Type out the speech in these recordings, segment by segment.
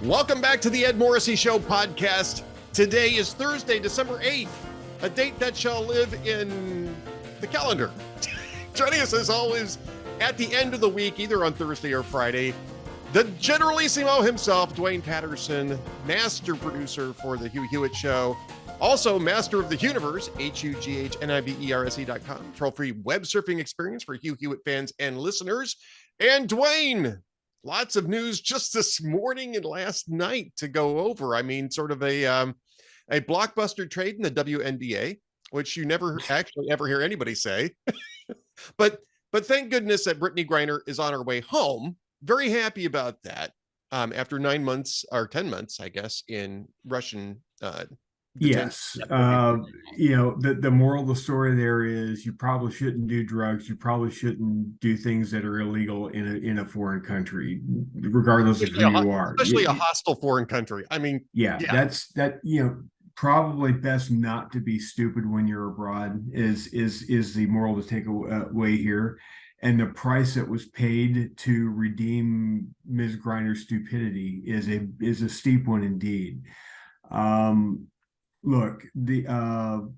Welcome back to the Ed Morrissey Show podcast. Today is Thursday, December 8th, a date that shall live in the calendar. Joining us as always at the end of the week, either on Thursday or Friday, the Generalissimo himself, Dwayne Patterson, master producer for the Hugh Hewitt Show, also master of the universe, HUGHNIVERSE.com, troll-free web surfing experience for Hugh Hewitt fans and listeners. And Dwayne, lots of news just this morning and last night to go over. I mean, sort of a blockbuster trade in the WNBA, which you never actually ever hear anybody say. but thank goodness that Brittany Griner is on her way home. Very happy about that. After 9 months or 10 months, I guess, in Russian. Yes. The moral of the story there is you probably shouldn't do drugs. You probably shouldn't do things that are illegal in a foreign country, regardless of who you are. Especially a hostile foreign country. I mean, that's probably best not to be stupid when you're abroad is the moral to take away here. And the price that was paid to redeem Ms. Griner's stupidity is a steep one indeed. Look, the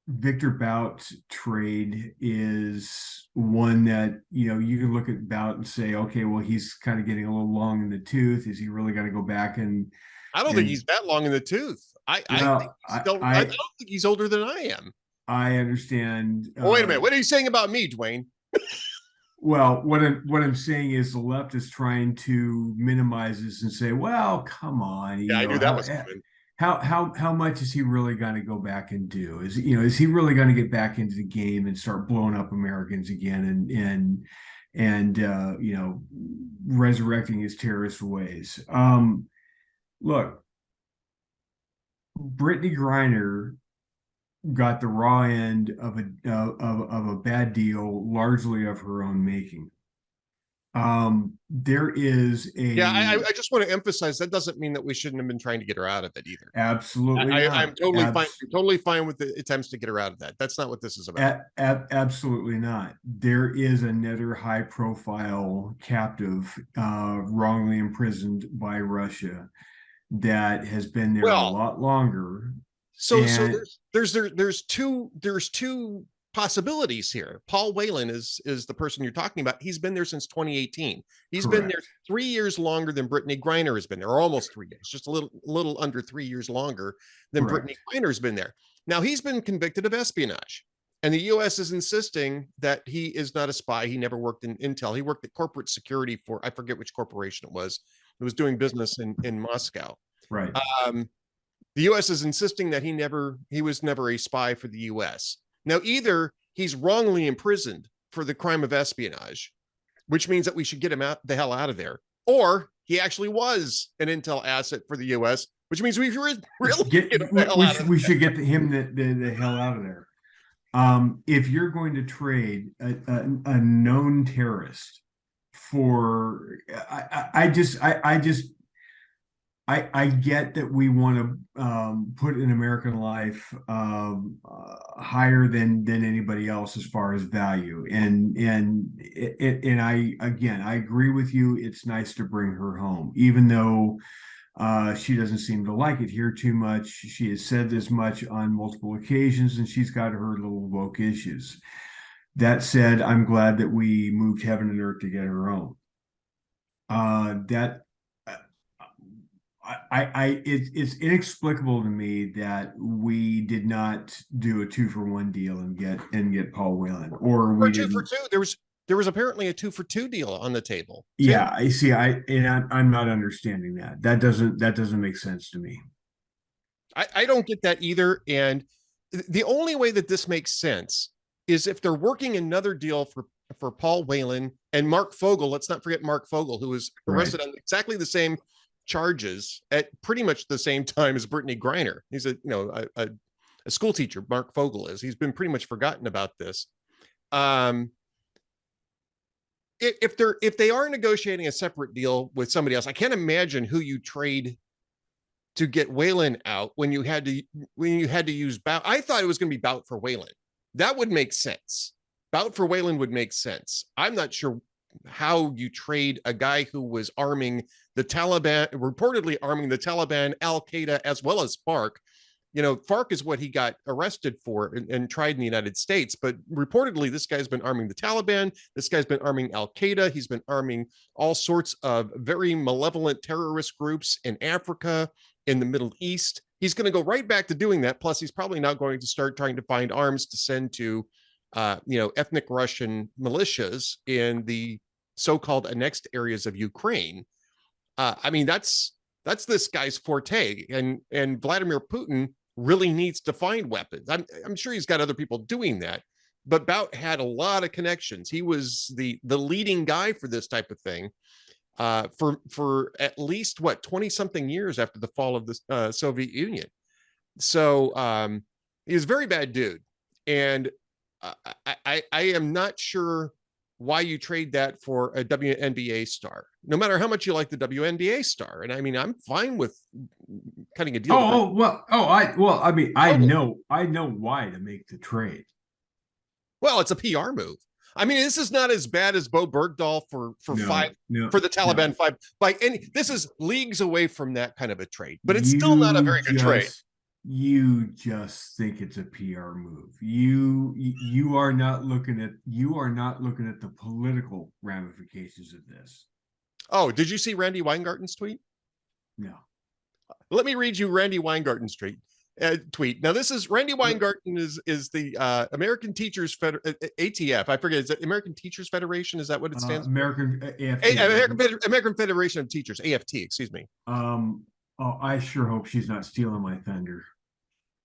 Victor Bout trade is one that, you can look at Bout and say, okay, well, he's kind of getting a little long in the tooth. Is he really going to go back? And I don't think he's that long in the tooth. I don't think he's older than I am. I understand. Wait a minute. What are you saying about me, Dwayne? Well, what I'm saying is the left is trying to minimize this and say, well, come on. I knew that was coming. How much is he really going to go back and do? Is he really going to get back into the game and start blowing up Americans again and resurrecting his terrorist ways? Look, Brittany Griner got the raw end of a bad deal, largely of her own making. There is I just want to emphasize that doesn't mean that we shouldn't have been trying to get her out of it either. Absolutely. I'm totally fine with the attempts to get her out of that. That's not what this is about. Absolutely not. There is another high profile captive wrongly imprisoned by Russia that has been there a lot longer. So there's two possibilities here. Paul Whelan is the person you're talking about. He's been there since 2018. He's Correct. Been there 3 years longer than Brittany Griner has been there, or almost 3 years, just a little under 3 years longer than Correct. Brittany Griner's been there. Now he's been convicted of espionage, and the U.S. is insisting that he is not a spy. He never worked in Intel. He worked at corporate security for, I forget which corporation it was. It was doing business in Moscow. Right. The U.S. is insisting that he was never a spy for the U.S. Now, either he's wrongly imprisoned for the crime of espionage, which means that we should get him the hell out of there, or he actually was an intel asset for the U.S., which means we really we should get him the hell out of there. If you're going to trade a known terrorist for, I get that we want to put an American life higher than anybody else as far as value, and I agree with you. It's nice to bring her home, even though she doesn't seem to like it here too much. She has said this much on multiple occasions, and she's got her little woke issues. That said, I'm glad that we moved heaven and earth to get her home. It's inexplicable to me that we did not do a 2-for-1 deal and get Paul Whelan, or we 2 for 2. There was apparently a 2-for-2 deal on the table. Yeah, I see. I'm not understanding that. That doesn't make sense to me. I don't get that either. And the only way that this makes sense is if they're working another deal for Paul Whelan and Mark Fogel. Let's not forget Mark Fogel, who was arrested on exactly the same charges at pretty much the same time as Brittany Griner. He's a school teacher. Mark Fogel is. He's been pretty much forgotten about this. If they are negotiating a separate deal with somebody else, I can't imagine who you trade to get Whelan out when you had to use Bout. I thought it was going to be Bout for Whelan. That would make sense. Bout for Whelan would make sense. I'm not sure how you trade a guy who was arming the Taliban, reportedly arming the Taliban, Al Qaeda, as well as FARC. FARC is what he got arrested for and tried in the United States. But reportedly, this guy's been arming the Taliban. This guy's been arming Al Qaeda. He's been arming all sorts of very malevolent terrorist groups in Africa, in the Middle East. He's going to go right back to doing that. Plus, he's probably now going to start trying to find arms to send to, ethnic Russian militias in the so-called annexed areas of Ukraine. That's this guy's forte, and Vladimir Putin really needs to find weapons. I'm sure he's got other people doing that, but Bout had a lot of connections. He was the leading guy for this type of thing for at least 20 something years after the fall of the Soviet Union. So he was a very bad dude, and I am not sure why you trade that for a WNBA star, no matter how much you like the WNBA star. And I'm fine with cutting a deal. I know why to make the trade. Well, it's a PR move. This is not as bad as Bo Bergdahl for the Taliban 5 by any. This is leagues away from that kind of a trade, but it's still not a very good trade. You just think it's a PR move. You are not looking at the political ramifications of this. Oh, did you see Randy Weingarten's tweet? No. Let me read you Randy Weingarten's tweet. Now, this is Randy Weingarten is the American Teachers ATF. I forget. Is it American Teachers Federation? Is that what it stands for? American Federation of Teachers, AFT. Excuse me. I sure hope she's not stealing my thunder.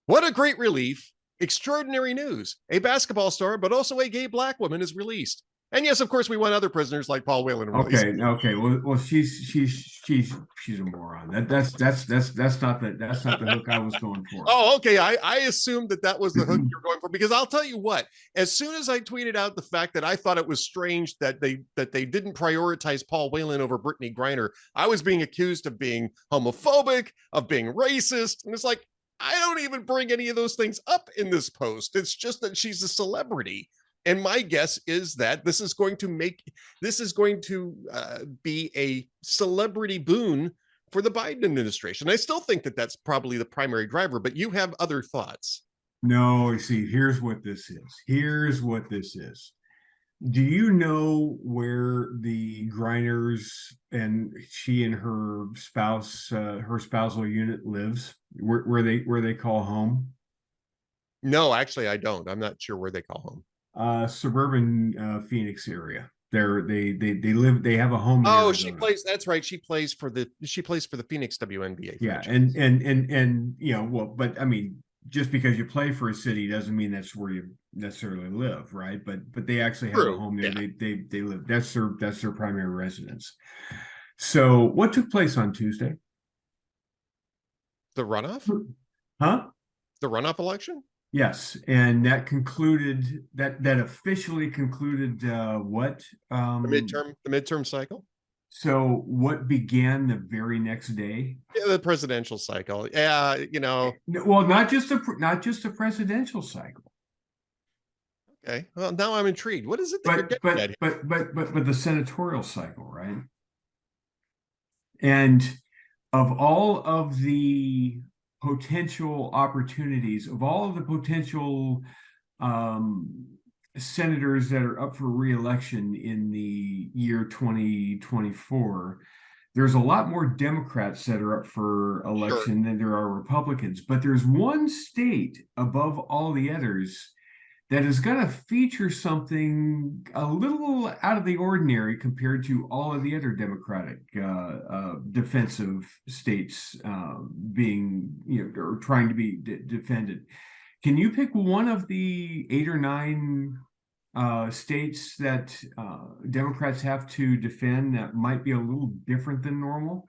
What a great relief. Extraordinary news. A basketball star, but also a gay black woman is released. And yes, of course, we want other prisoners like Paul Whelan released. Okay. Well, she's a moron. That's not the hook I was going for. Oh, okay. I assumed that was the hook you're going for, because I'll tell you what, as soon as I tweeted out the fact that I thought it was strange that they didn't prioritize Paul Whelan over Brittany Griner, I was being accused of being homophobic, of being racist. And it's like, I don't even bring any of those things up in this post. It's just that she's a celebrity. And my guess is that this is going to be a celebrity boon for the Biden administration. I still think that that's probably the primary driver, but you have other thoughts. No, see, here's what this is. Do you know where the Griners and she and her spouse, her spousal unit lives? Where they call home? No, actually, I don't. I'm not sure where they call home. Suburban Phoenix area. They have a home. Oh, she plays. That's right. She plays for the Phoenix WNBA. Yeah, and but just because you play for a city doesn't mean that's where you necessarily live, right? But they actually have a home there. Yeah. They live. That's their primary residence. So what took place on Tuesday? The runoff? Huh? The runoff election? Yes, and that officially concluded what? The midterm cycle. So what began the very next day? Yeah, the presidential cycle. Yeah, Well, not just a presidential cycle. Okay. Well, now I'm intrigued. What is it that you're getting at here? But the senatorial cycle, right? And of all of the potential opportunities, of all of the potential senators that are up for re-election in the year 2024, there's a lot more Democrats that are up for election than there are Republicans. But there's one state above all the others that is going to feature something a little out of the ordinary compared to all of the other Democratic defensive states being, or trying to be defended. Can you pick one of the 8 or 9 states that Democrats have to defend that might be a little different than normal?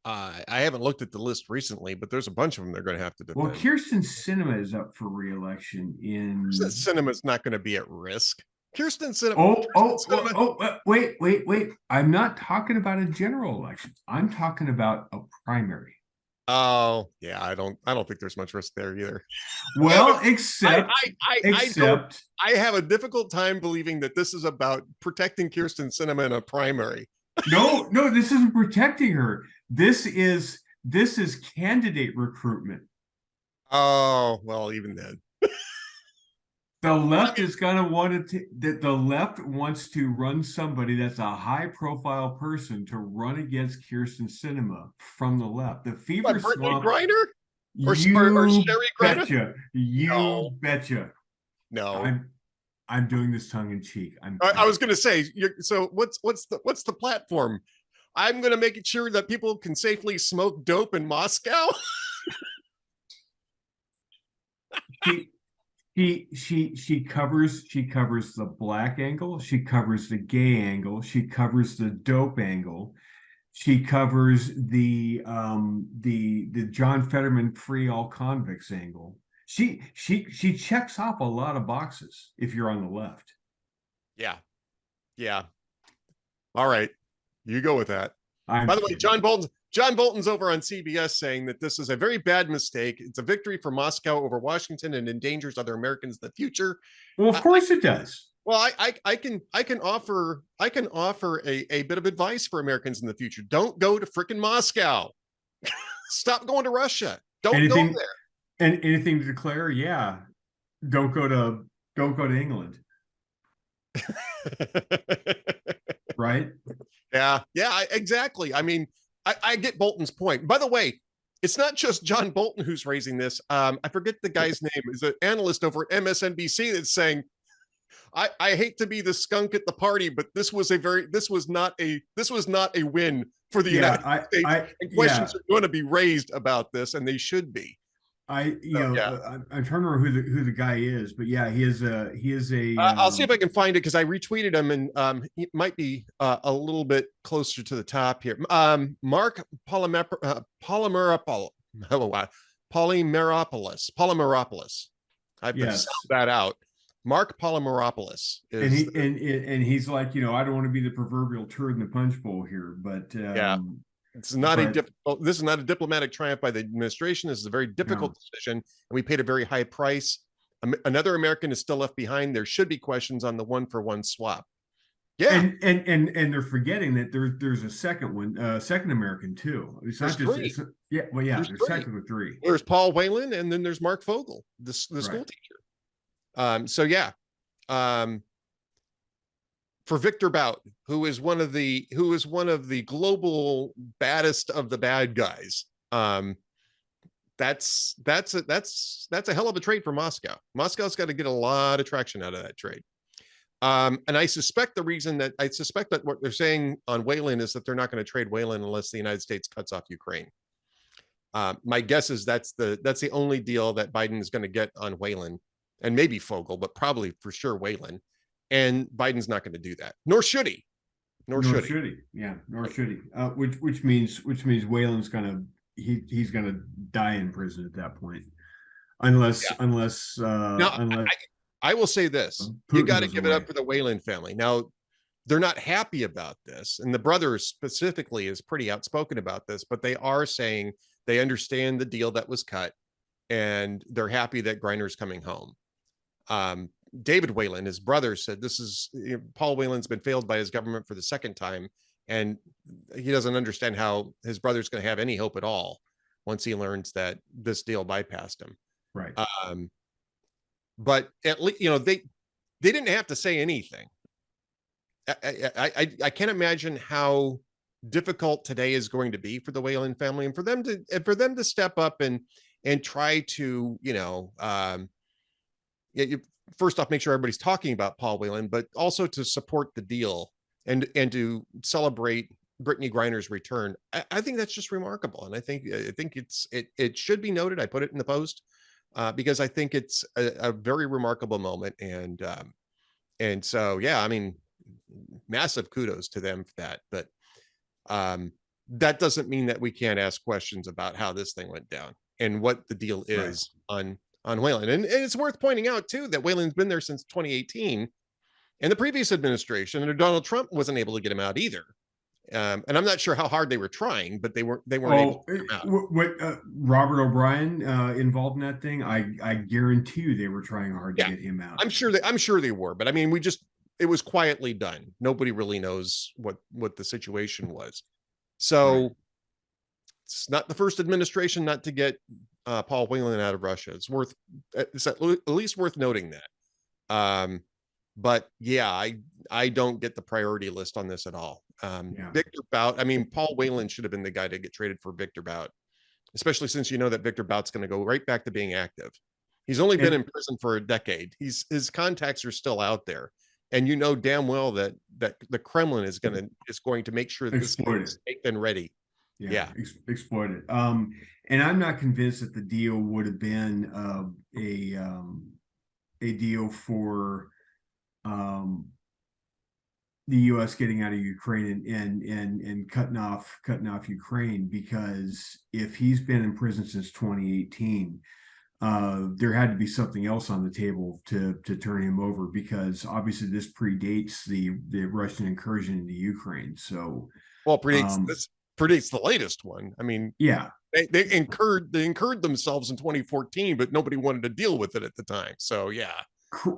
I haven't looked at the list recently, but there's a bunch of them they're going to have to defend. Well, Kyrsten Sinema is up for re-election in. Sinema's not going to be at risk. Kyrsten Sinema. Wait. I'm not talking about a general election. I'm talking about a primary. Oh, yeah. I don't think there's much risk there either. Well, I have a difficult time believing that this is about protecting Kyrsten Sinema in a primary. No, no, this isn't protecting her. This is candidate recruitment. Oh, well, even then. The left is going to want to that the left wants to run somebody that's a high profile person to run against Kirsten Sinema from the left. The fever What, Brittany swamp, Griner? Or you Sherry Griner? betcha. No, You betcha. no. I'm doing this tongue in cheek. I was going to say. So what's the platform? I'm going to make it sure that people can safely smoke dope in Moscow. she she covers the black angle, she covers the gay angle, she covers the dope angle, she covers the John Fetterman free all convicts angle. She checks off a lot of boxes if you're on the left. Yeah, yeah. All right, you go with that. I'm By the way, kidding. John Bolton's over on CBS saying that this is a very bad mistake. It's a victory for Moscow over Washington and endangers other Americans in the future. Well, of course it does. Well, I can offer a bit of advice for Americans in the future. Don't go to frickin' Moscow. Stop going to Russia. Don't go Anything and anything to declare? Yeah. Don't go to England, there. right? Yeah, yeah, exactly. I mean, I get Bolton's point. By the way, it's not just John Bolton who's raising this. I forget the guy's name. Is an analyst over at MSNBC that's saying, I hate to be the skunk at the party, but this was not a win for the Yeah, United States. And yeah. questions are going to be raised about this, and they should be. So, yeah. I'm trying to remember who the guy is, but yeah, he is a I'll see if I can find it because I retweeted him, and he might be a little bit closer to the top here. Mark Polymeropoulos. Polymeropoulos. I have to sound that out. Mark Polymeropoulos is, and he's like, I don't want to be the proverbial turd in the punch bowl here, but yeah. It's not a difficult. This is not a diplomatic triumph by the administration. This is a very difficult decision, and we paid a very high price. Another American is still left behind. There should be questions on the one-for-one swap. Yeah, and they're forgetting that there's a second American too. It's not just three. there's technically three. There's Paul Whelan, and then there's Mark Fogel, the school teacher. So yeah, for Victor Bout, who is one of the global baddest of the bad guys. That's a hell of a trade for Moscow. Moscow's got to get a lot of traction out of that trade. And I suspect that what they're saying on Whelan is that they're not going to trade Whelan unless the United States cuts off Ukraine. My guess is that's the only deal that Biden is going to get on Whelan, and maybe Fogel, but probably for sure Whelan. And Biden's not going to do that, nor should he. Nor should he. Yeah, nor should he. Which means Whelan's he's gonna die in prison at that point, unless. I will say this: Putin, you got to give it up for the Whelan family. Now, they're not happy about this, and the brother specifically is pretty outspoken about this. But they are saying they understand the deal that was cut, and they're happy that Griner's coming home. David Whelan, his brother, said Paul Whelan's been failed by his government for the second time, and he doesn't understand how his brother's going to have any hope at all once he learns that this deal bypassed him. Right. But at least they didn't have to say anything. I can't imagine how difficult today is going to be for the Whelan family, and for them to step up and try to first off, make sure everybody's talking about Paul Whelan, but also to support the deal and to celebrate Brittany Griner's return. I think that's just remarkable, and I think it should be noted. I put it in the post because I think it's a very remarkable moment, and so yeah, I mean, massive kudos to them for that. But that doesn't mean that we can't ask questions about how this thing went down and what the deal is on Whelan. And it's worth pointing out too that Whelan's been there since 2018, and the previous administration under Donald Trump wasn't able to get him out either. And I'm not sure how hard they were trying, but they weren't able to get him out. What Robert O'Brien involved in that thing? I guarantee you they were trying hard to get him out. I'm sure they were, but I mean, it was quietly done. Nobody really knows what the situation was. Right. So it's not the first administration not to get Paul Whelan out of Russia. It's at least worth noting that. But yeah, I don't get the priority list on this at all. Yeah. Victor Bout, I mean, Paul Whelan should have been the guy to get traded for Victor Bout, especially since you know that Victor Bout's going to go right back to being active. He's only been And in prison for a decade. His contacts are still out there, and you know damn well that the Kremlin is going to make sure that this guy exploit it. is safe and ready. Yeah, Yeah. exploit it. And I'm not convinced that the deal would have been a deal for um, the U.S. getting out of Ukraine and cutting off Ukraine, because if he's been in prison since 2018, there had to be something else on the table to turn him over, because obviously this predates the Russian incursion into Ukraine. So Well, this predates the latest one. I mean, yeah, they incurred themselves in 2014, but nobody wanted to deal with it at the time. So yeah.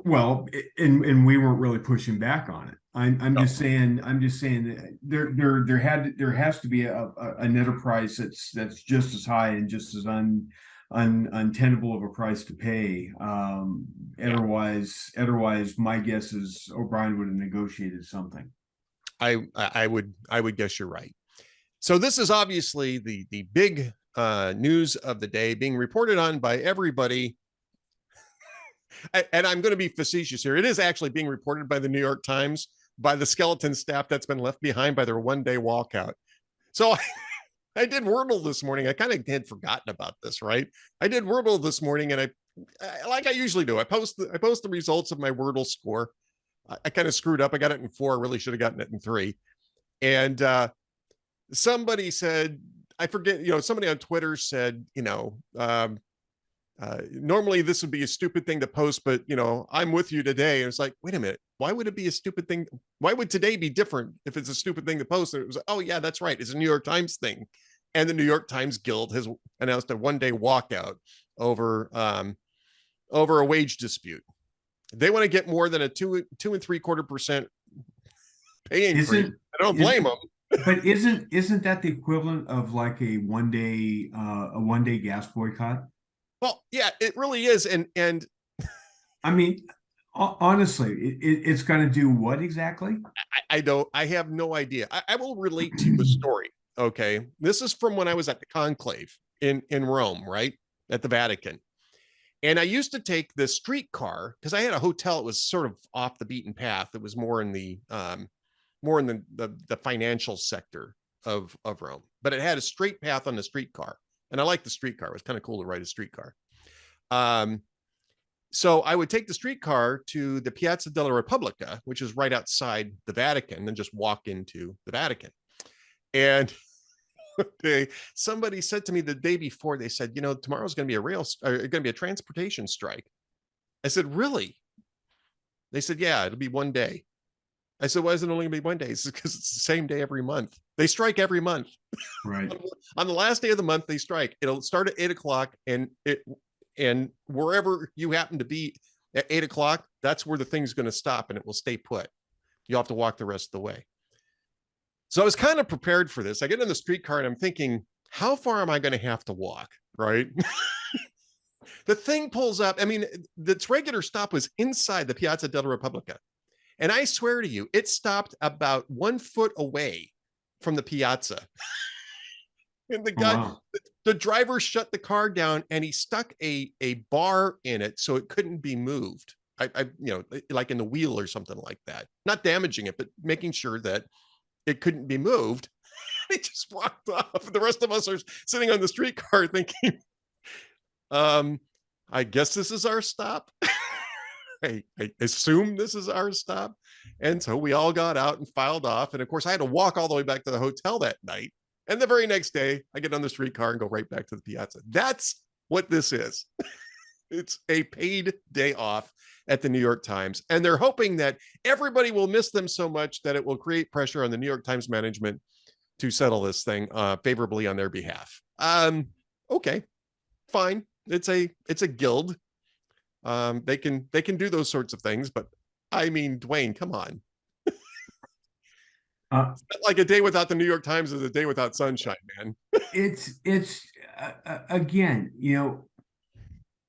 well, and we weren't really pushing back on it. I'm No. just saying that there has to be an enterprise that's just as high and just as untenable of a price to pay. Yeah. Otherwise, my guess is O'Brien would have negotiated something. I would guess you're right. So this is obviously the big news of the day being reported on by everybody. And I'm going to be facetious here. It is actually being reported by the New York Times, by the skeleton staff that's been left behind by their one-day walkout. So I did Wordle this morning. I kind of had forgotten about this, right? I did Wordle this morning, and I like I usually do. I post the results of my Wordle score. I kind of screwed up. I got it in 4. I really should have gotten it in 3. And somebody said, I forget, somebody on Twitter said, normally this would be a stupid thing to post, but I'm with you today. And it's like, wait a minute, why would it be a stupid thing? Why would today be different if it's a stupid thing to post? And it was like, oh yeah, that's right. It's a New York Times thing. And the New York Times Guild has announced a one-day walkout over a wage dispute. They want to get more than a 2.75% pay increase. I don't blame them. But isn't that the equivalent of like a one day gas boycott? Well, yeah, it really is. And I mean, honestly, it's going to do what exactly? I have no idea. I will relate to you a story. Okay. This is from when I was at the conclave in Rome, right? At the Vatican. And I used to take the streetcar because I had a hotel. It was sort of off the beaten path. It was more in the financial sector of Rome, but it had a straight path on the streetcar. And I liked the streetcar. It was kind of cool to ride a streetcar. So I would take the streetcar to the Piazza della Repubblica, which is right outside the Vatican, and just walk into the Vatican. And somebody said to me the day before, they said, tomorrow's going to be a transportation strike. I said, really? They said, yeah, it'll be one day. I said, why is it only going to be one day? It's because it's the same day every month. They strike every month. Right. On the last day of the month, they strike. It'll start at 8:00, and wherever you happen to be at 8:00, that's where the thing's going to stop, and it will stay put. You'll have to walk the rest of the way. So I was kind of prepared for this. I get in the streetcar and I'm thinking, how far am I going to have to walk? Right. The thing pulls up. I mean, its regular stop was inside the Piazza della Repubblica. And I swear to you, it stopped about 1 foot away from the piazza. And the driver shut the car down and he stuck a bar in it so it couldn't be moved. Like in the wheel or something like that. Not damaging it, but making sure that it couldn't be moved. He just walked off. The rest of us are sitting on the streetcar thinking, I guess this is our stop. I assume this is our stop. And so we all got out and filed off. And of course, I had to walk all the way back to the hotel that night. And the very next day, I get on the streetcar and go right back to the piazza. That's what this is. It's a paid day off at the New York Times. And they're hoping that everybody will miss them so much that it will create pressure on the New York Times management to settle this thing favorably on their behalf. Okay, fine. It's a guild. They can do those sorts of things, but I mean, Dwayne, come on. Uh, Like a day without the New York Times is a day without sunshine, man. it's again,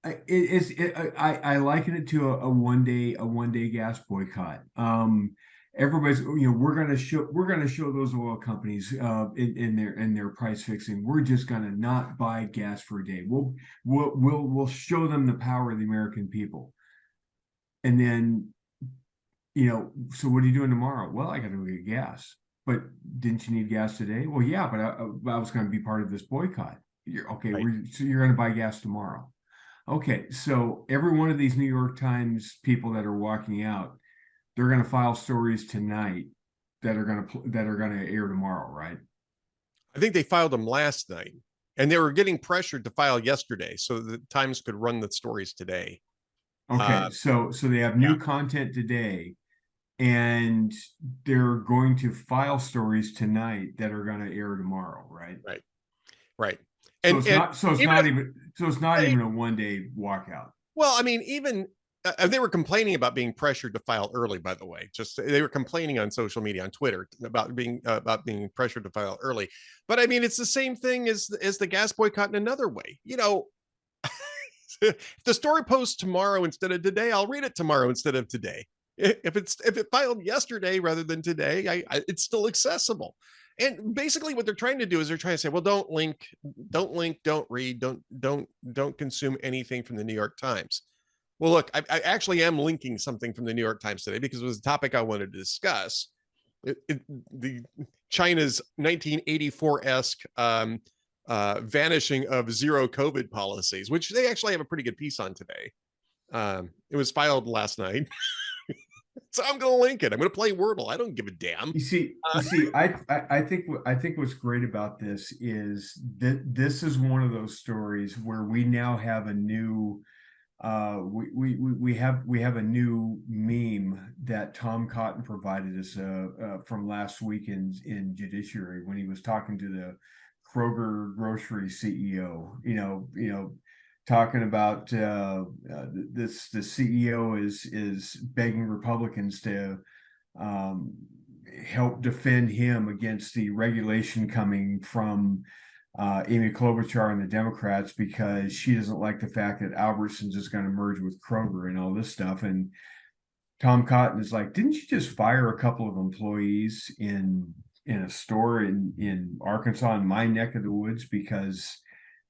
I liken it to a one day gas boycott. Everybody's, we're gonna show those oil companies in their price fixing. We're just gonna not buy gas for a day. We'll show them the power of the American people. And then, so what are you doing tomorrow? Well, I got to go get gas. But didn't you need gas today? Well, yeah, but I was going to be part of this boycott. Right. So you're going to buy gas tomorrow. Okay, so every one of these New York Times people that are walking out, they're going to file stories tonight that are going to air tomorrow, right? I think they filed them last night, and they were getting pressured to file yesterday so the Times could run the stories today. Okay, so they have Yeah. new content today, and they're going to file stories tonight that are going to air tomorrow, right? Right. Right. So Even if it's not they, even a one day walkout. well, I mean, even they were complaining about being pressured to file early. By the way, just they were complaining on social media, on Twitter, about being pressured to file early. But I mean, it's the same thing as the gas boycott in another way. If the story posts tomorrow instead of today, I'll read it tomorrow instead of today. If it filed yesterday rather than today, it's still accessible. And basically, what they're trying to do is they're trying to say, well, don't link, don't read, don't consume anything from the New York Times. Well, look, I actually am linking something from the New York Times today because it was a topic I wanted to discuss. The China's 1984-esque vanishing of zero COVID policies, which they actually have a pretty good piece on today. It was filed last night. So I'm going to link it. I'm going to play Wordle. I don't give a damn. I think what's great about this is that this is one of those stories where we now have a new we have a new meme that Tom Cotton provided us from last week in Judiciary when he was talking to the Kroger grocery CEO. Talking about the CEO is begging Republicans to help defend him against the regulation coming from Amy Klobuchar and the Democrats because she doesn't like the fact that Albertsons is going to merge with Kroger and all this stuff. And Tom Cotton is like, didn't you just fire a couple of employees in a store in Arkansas, in my neck of the woods, because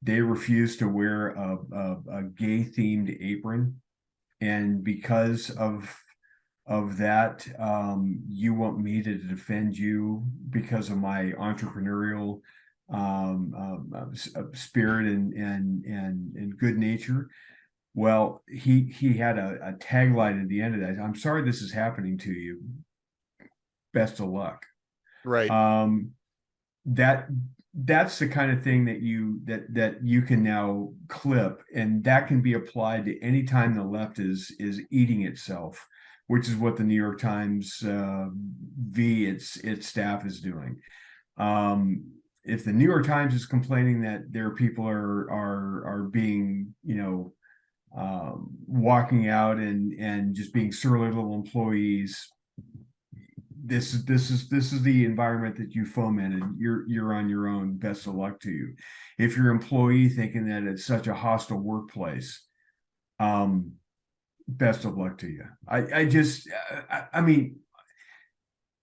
they refused to wear a gay themed apron, and because of that, you want me to defend you because of my entrepreneurial spirit and good nature. Well, he had a tagline at the end of that. I'm sorry this is happening to you. Best of luck. Right. That's the kind of thing that you can now clip, and that can be applied to any time the left is eating itself, which is what the New York Times its staff is doing. If the New York Times is complaining that their people are being walking out and just being surly little employees, this is the environment that you fomented. You're on your own. Best of luck to you. If your employee thinking that it's such a hostile workplace, best of luck to you. I mean,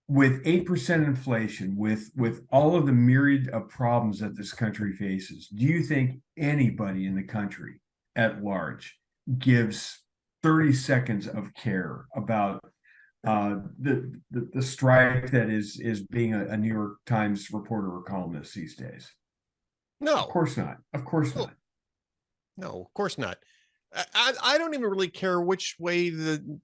with 8% inflation, with all of the myriad of problems that this country faces, do you think anybody in the country at large gives 30 seconds of care about the strife that is being a New York Times reporter or columnist these days? No, of course not. Of course not. No, of course not. I don't even really care which way the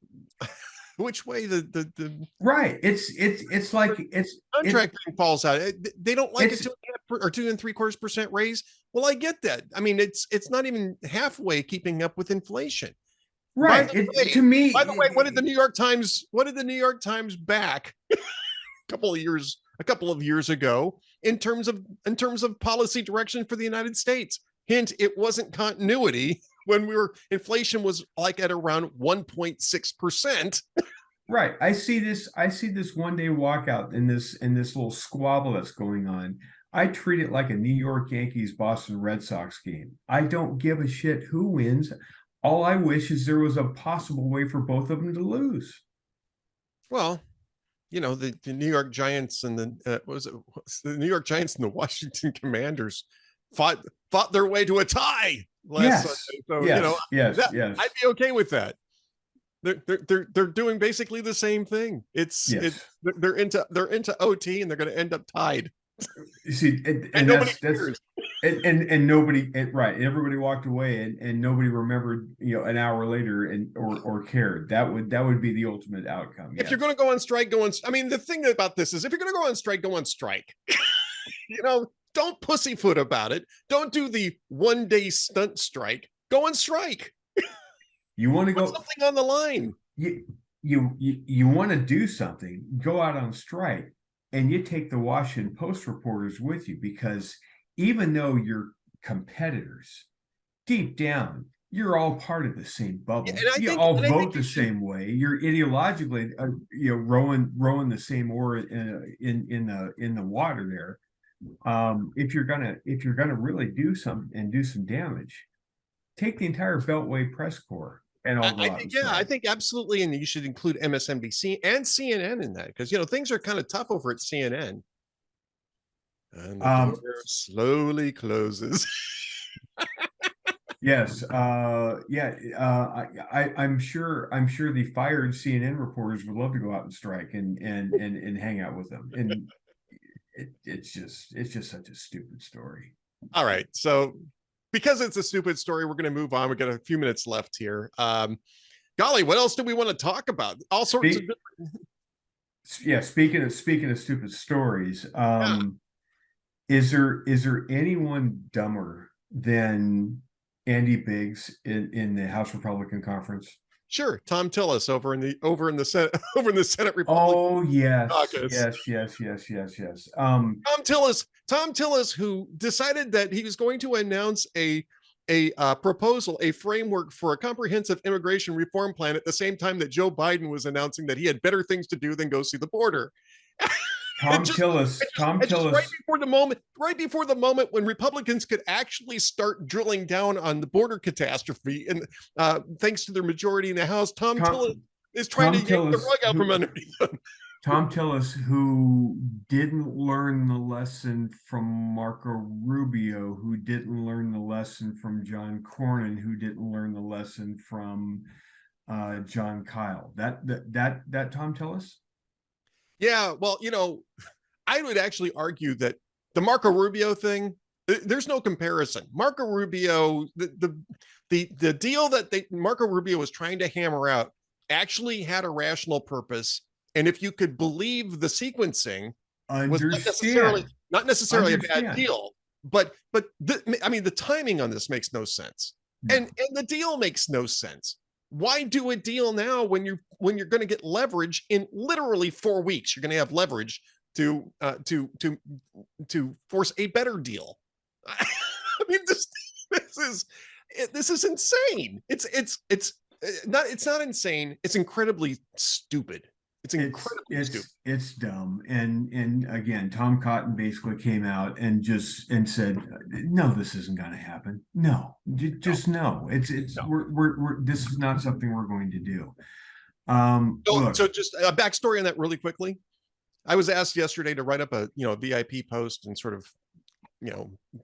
right. It's like contract falls out. They don't like a 2.5% or 2 3/4% raise. Well, I get that. I mean, it's not even halfway keeping up with inflation. Right. To me, by the way, what did the New York Times back a couple of years ago in terms of policy direction for the United States? Hint, it wasn't continuity when inflation was like at around 1.6%. Right. I see this one day walkout in this little squabble that's going on. I treat it like a New York Yankees Boston Red Sox game. I don't give a shit who wins. All I wish is there was a possible way for both of them to lose. Well, the New York Giants and the New York Giants and the Washington Commanders fought their way to a tie last Yes. Sunday. So Yes. Yes. Yes. I'd be okay with that. They're doing basically the same thing. Yes. They're into OT and they're going to end up tied. You see, and nobody that's cares. and nobody right. Everybody walked away and nobody remembered, an hour later or cared. That would be the ultimate outcome. If you're going to go on strike, go on. I mean, the thing about this is, if you're going to go on strike, go on strike. Don't pussyfoot about it. Don't do the 1-day stunt strike. Go on strike. You want to Put go something on the line. you want to do something, go out on strike, and you take the Washington Post reporters with you, because even though you're competitors, deep down, you're all part of the same bubble. You all vote the same way. You're ideologically, rowing the same oar in the water there. If you're gonna really do some damage, take the entire Beltway press corps and all go out and strike. I think absolutely, and you should include MSNBC and CNN in that, because things are kind of tough over at CNN. And the door slowly closes. Yes. Yeah. I'm sure the fired CNN reporters would love to go out and strike and hang out with them. And it's just such a stupid story. All right. So because it's a stupid story, we're going to move on. We've got a few minutes left here. Golly, what else do we want to talk about? All sorts of different... Yeah. Speaking of stupid stories, is there anyone dumber than Andy Biggs in the House Republican Conference? Sure, Tom Tillis over in the Senate Republican. Oh yes, caucus. yes. Tom Tillis, who decided that he was going to announce a proposal, a framework for a comprehensive immigration reform plan at the same time that Joe Biden was announcing that he had better things to do than go see the border. Tom Tillis right before the moment when Republicans could actually start drilling down on the border catastrophe, and thanks to their majority in the House, Tom Tillis is trying to yank the rug out from underneath them. Tom Tillis, who didn't learn the lesson from Marco Rubio, who didn't learn the lesson from John Cornyn, who didn't learn the lesson from John Kyle. That Tom Tillis. Yeah, well, I would actually argue that the Marco Rubio thing, there's no comparison. Marco Rubio, the deal that Marco Rubio was trying to hammer out actually had a rational purpose, and if you could believe the sequencing, was not necessarily a bad deal. But the timing on this makes no sense, and the deal makes no sense. Why do a deal now when you're going to get leverage in literally 4 weeks? You're going to have leverage to force a better deal. I mean, this is insane. It's not insane. It's incredibly stupid. It's incredibly stupid. It's dumb. And again, Tom Cotton basically came out and said, no, this isn't going to happen. No, just no. We're this is not something we're going to do. So just a backstory on that really quickly. I was asked yesterday to write up a VIP post and sort of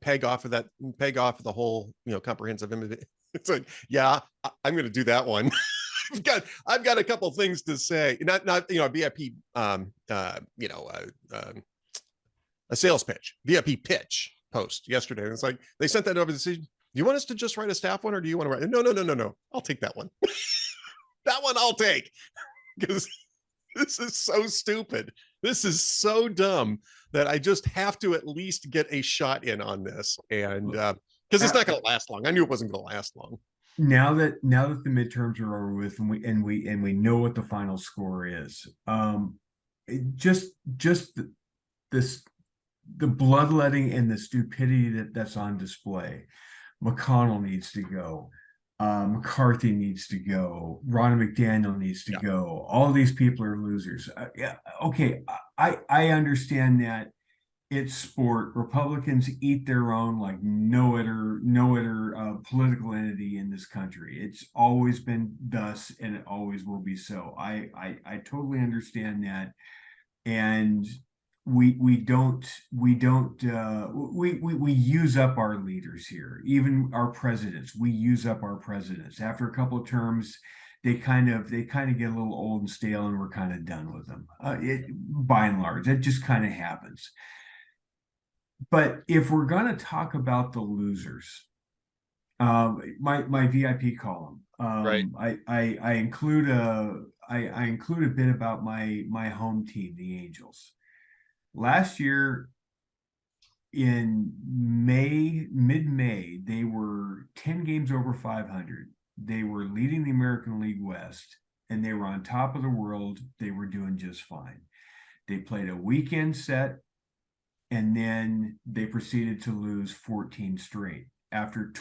peg off of the whole comprehensive image. It's like, yeah, I'm going to do that one. I've got a couple things to say. Not a VIP a sales pitch, VIP pitch post yesterday. And it's like they sent that over to say, do you want us to just write a staff one, or do you want to write? No. I'll take that one. That one I'll take, because this is so stupid. This is so dumb that I just have to at least get a shot in on this, and because it's not going to last long. I knew it wasn't going to last long. Now that the midterms are over with, and we know what the final score is, the bloodletting and the stupidity that's on display. McConnell needs to go. McCarthy needs to go. Ron McDaniel needs to Yeah. go. All these people are losers. Yeah, okay, I understand that it's sport. Republicans eat their own like no other political entity in this country. It's always been thus, and it always will be so. I totally understand that, and we use up our leaders here, even our presidents. We use up our presidents after a couple of terms. They kind of get a little old and stale, and we're kind of done with them. By and large, it just kind of happens. But if we're going to talk about the losers, my VIP column, Right. I include I include a bit about my home team, the Angels. Last year in mid-May, they were 10 games over 500. They were leading the American League West, and they were on top of the world. They were doing just fine. They played a weekend set, and then they proceeded to lose 14 straight. After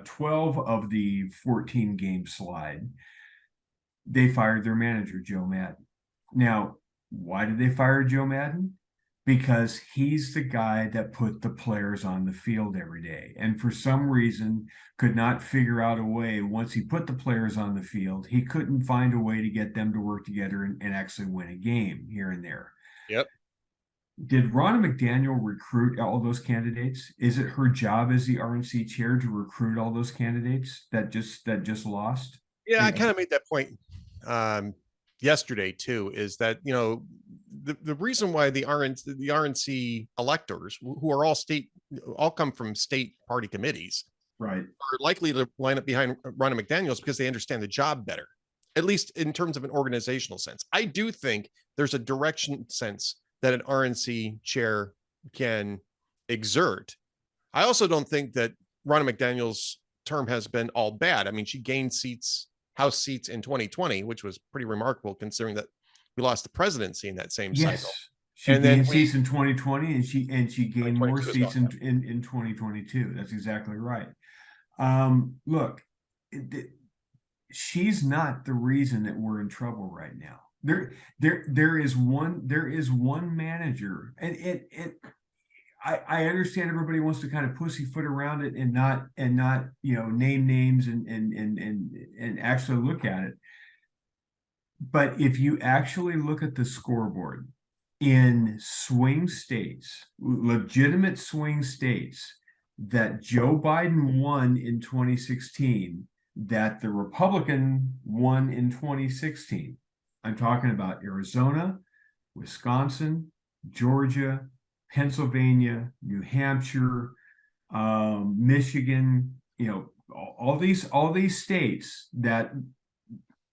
12 of the 14 game slide, they fired their manager, Joe Madden. Now, why did they fire Joe Madden? Because he's the guy that put the players on the field every day. And for some reason, could not figure out a way, once he put the players on the field, he couldn't find a way to get them to work together and actually win a game here and there. Yep. Did Ronna McDaniel recruit all those candidates? Is it her job as the RNC chair to recruit all those candidates that just lost? Yeah, I And kind of made that point yesterday too. Is that the reason why the RNC electors, who are all come from state party committees, right, are likely to line up behind Ronna McDaniel's because they understand the job better, at least in terms of an organizational sense. I do think there's a direction sense that an RNC chair can exert. I also don't think that Ronna McDaniel's term has been all bad. I mean, she gained House seats in 2020, which was pretty remarkable considering that we lost the presidency in that same cycle. yes, she And then gained seats in 2020, and she gained more 2022 as well. seats in 2022. That's exactly right. Look, she's not the reason that we're in trouble right now. There is one manager, and I understand everybody wants to kind of pussyfoot around it and not name names and actually look at it. But if you actually look at the scoreboard in swing states, legitimate swing states that Joe Biden won in 2016, that the Republican won in 2016, I'm talking about Arizona, Wisconsin, Georgia, Pennsylvania, New Hampshire, Michigan, all these states that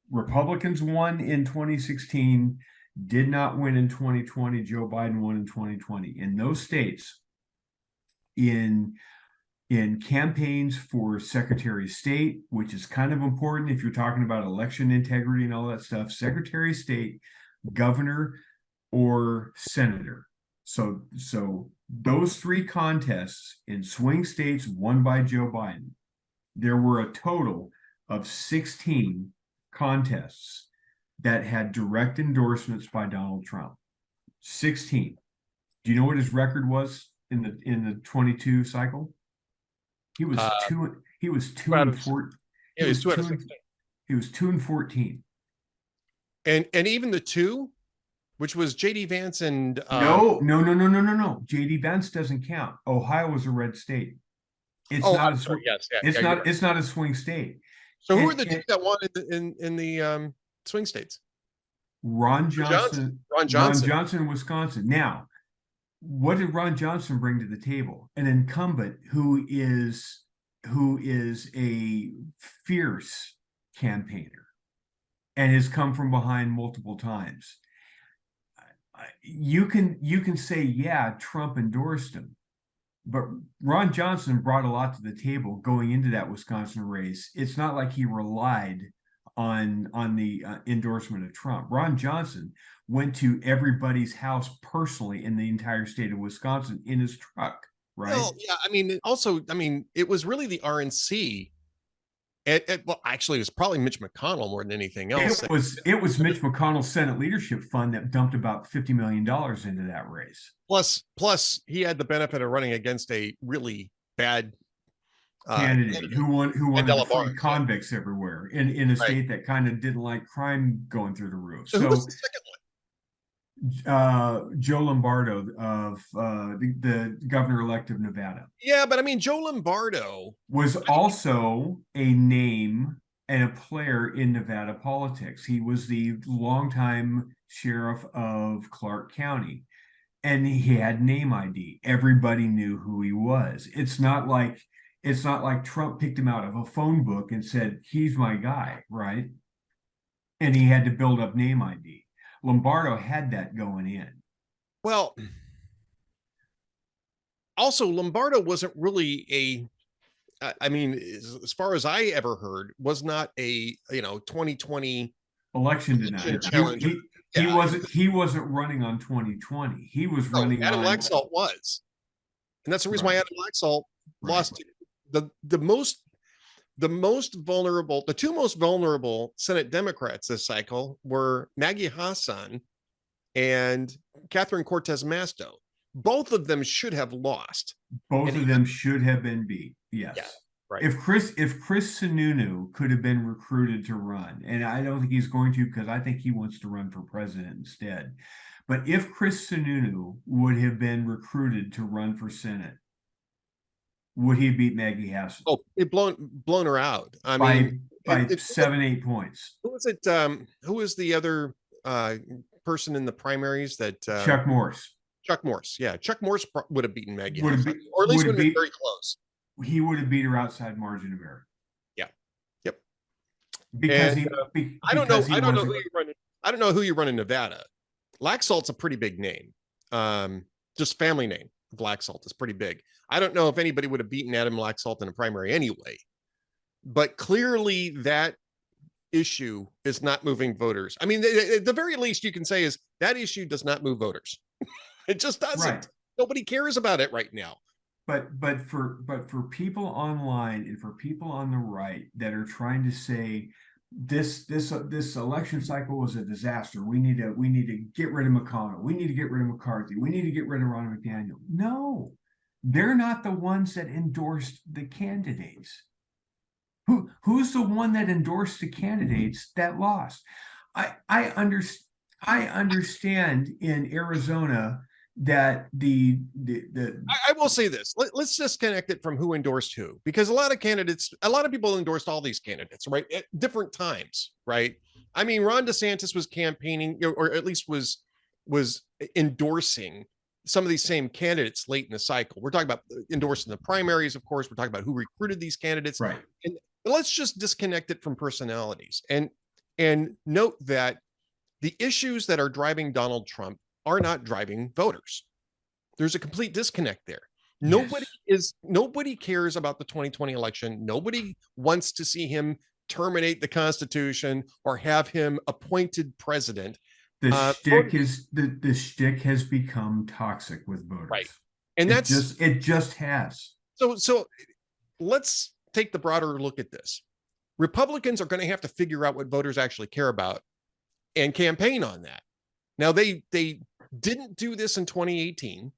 Republicans won in 2016, did not win in 2020. Joe Biden won in 2020. In those states, in campaigns for Secretary of State, which is kind of important if you're talking about election integrity and all that stuff, Secretary of State, governor, or senator. So those three contests in swing states won by Joe Biden. There were a total of 16 contests that had direct endorsements by Donald Trump. 16. Do you know what his record was in the 22 cycle? He was Uh, two. He was two out and of four. yeah, He he's was 2 out of two. 16. He was 2 and 14. And even the two, which was JD Vance and No. JD Vance doesn't count. Ohio was a red state. It's oh, not I'm a sorry. Yes, yeah, it's yeah, you're not right. it's not a swing state. So who are And, the two and that won in the swing states? Ron Johnson. Johnson, Ron Ron Johnson. Johnson in Wisconsin. Now, what did Ron Johnson bring to the table? An incumbent who is a fierce campaigner and has come from behind multiple times. You can say, yeah, Trump endorsed him, but Ron Johnson brought a lot to the table going into that Wisconsin race. It's not like he relied on the endorsement of Trump. Ron Johnson went to everybody's house personally in the entire state of Wisconsin in his truck, right? Well, yeah, I mean, also, I mean, it was really the RNC Well, actually, it was probably Mitch McConnell more than anything else. It was Mitch McConnell's Senate leadership fund that dumped about $50 million into that race. Plus, he had the benefit of running against a really bad candidate who wanted to free yeah. convicts everywhere in a Right. state that kind of didn't like crime going through the roof. So who was the second one? Joe Lombardo of the governor-elect of Nevada. Yeah, but I mean, Joe Lombardo was also a name and a player in Nevada politics. He was the longtime sheriff of Clark County, and he had name ID. Everybody knew who he was. It's not like Trump picked him out of a phone book and said, "He's my guy," right? And he had to build up name ID. Lombardo had that going in. Well, also Lombardo wasn't really I mean, as far as I ever heard, was not a 2020 election denier. Challenger. He wasn't running on 2020. He was running Adam on Laxalt was, and that's the reason why Adam Laxalt lost the most vulnerable. The two most vulnerable Senate Democrats this cycle were Maggie Hassan and Catherine Cortez Masto. Both of them should have lost. Both of them should have been beat. Yes. Yeah, right. If Chris Sununu could have been recruited to run, and I don't think he's going to, because I think he wants to run for president instead. But if Chris Sununu would have been recruited to run for Senate, would he beat Maggie Hassan? Oh, it blown her out. I mean, by 7-8 points. Who was it? Who was the other person in the primaries that Chuck Morse. Chuck Morse. Yeah, Chuck Morse would have beaten Maggie Hassan, or at least would have been very close. He would have beat her outside margin of error. Yeah. Yep. Because I don't know who you run. I don't know who you run in Nevada. Laxalt's a pretty big name. Just family name. Laxalt is pretty big. I don't know if anybody would have beaten Adam Laxalt in a primary anyway. But clearly that issue is not moving voters. I mean, at the very least you can say is that issue does not move voters. It just doesn't. Right. Nobody cares about it right now. But for people online and for people on the right that are trying to say this election cycle was a disaster. We need to get rid of McConnell. We need to get rid of McCarthy. We need to get rid of Ron McDaniel. No, they're not the ones that endorsed the candidates. Who's the one that endorsed the candidates that lost? I understand in Arizona that I will say this. Let's disconnect it from who endorsed who, because a lot of people endorsed all these candidates, right, at different times, right? I mean, Ron DeSantis was campaigning, or at least was endorsing some of these same candidates late in the cycle. We're talking about endorsing the primaries, of course. We're talking about who recruited these candidates, right? And let's just disconnect it from personalities and note that the issues that are driving Donald Trump are not driving voters. There's a complete disconnect there. Yes. Nobody cares about the 2020 election. Nobody wants to see him terminate the Constitution or have him appointed president. The shtick has become toxic with voters. Right. And it just has. So let's take the broader look at this. Republicans are going to have to figure out what voters actually care about and campaign on that. Now, they didn't do this in 2018.